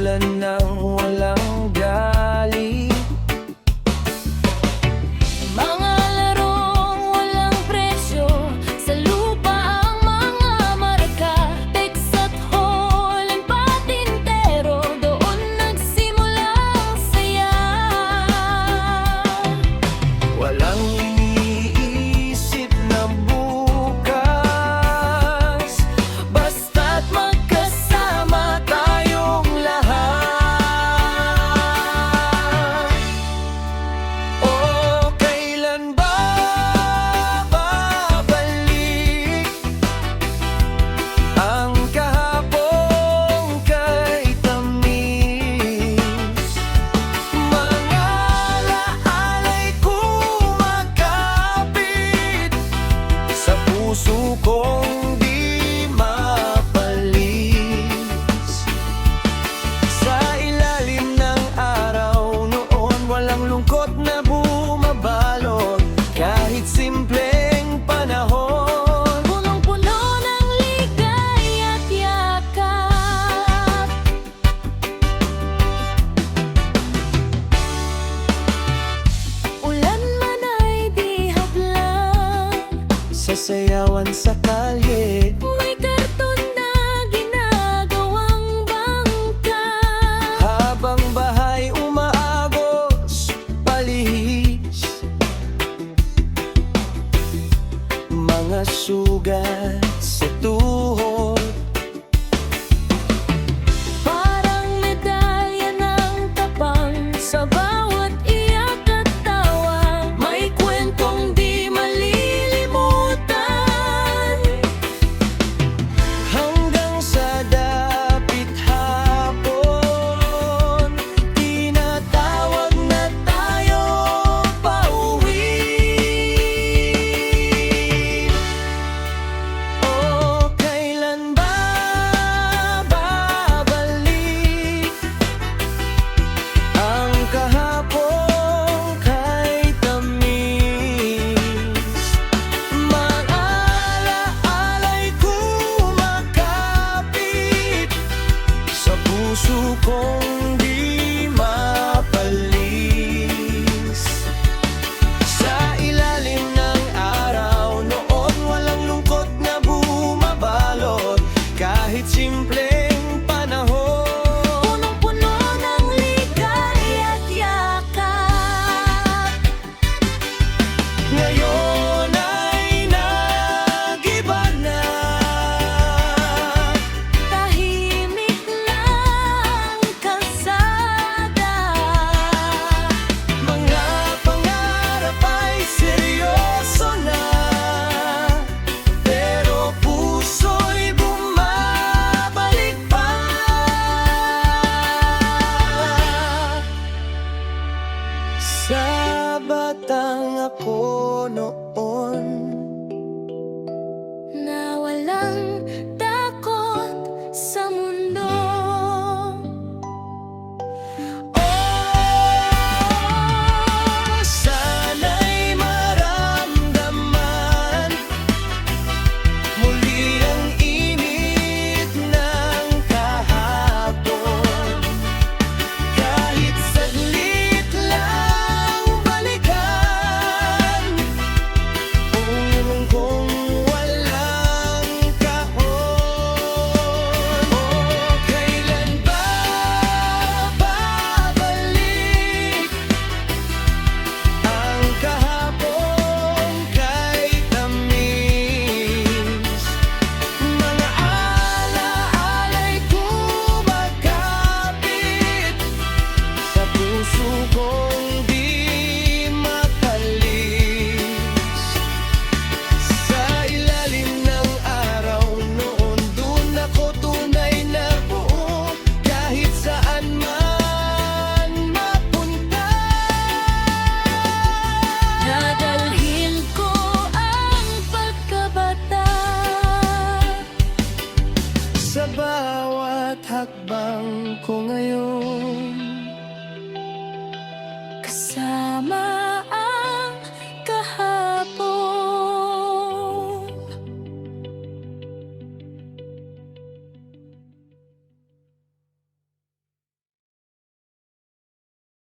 ulan ng walang gali. Mga larong walang presyo, sa lupa ang mga marka. Text at Holland patintero, doon nagsimula ang saya. Walang iniisip na bukas, basta't magkasama tayong lahat. O kailan ba babalik ang kahapong kay tamis? Mga alaala'y kumakapit sa puso kong di mapalis. Sa ilalim ng araw noon, walang lungkot na bumabalot, kahit simpleng panahon. Punong-puno ng ligaya't yakap. Ulan man ay di hadlang, Sasayawan sa kalye, may karton na ginagawang bangka. habang bahay umaagos, palihis. Mga sugat sa tuhod, Parang medalya ng tapang, sa bawat iyak at tawa may kwentong di malilimutan. hanggang sa dapit hapon, tinatawag na tayo pauwi. O kailan ba babalik ang kahapong kay tamis? Mga alaala'y kumakapit sa puso kong di mapalis. Sa ilalim ng araw noon, walang lungkot na bumabalot, kahit simpleng panahon. Punong-puno ng ligaya't yakap. Ngayon ay nag-iba na, Tahimik lang kalsada. mga pangarap ay seryoso na, pero puso'y bumabalik pa. Sa batang ako noon, Na walang takot sa mundo. oh, sana'y maramdaman muli ang init ng kahapon. Kahit saglit lang balikan, ulan kong walang kahon. O kailan ba babalik ang kahapong kay tamis? Mga alaala'y kumakapit sa puso kong di makalis. Sa ilalim ng araw noon, dun ako tunay na buo, kahit saan man mapunta. Dadalhin ko ang pagkabata Sa bawat hakbang ko ngayon.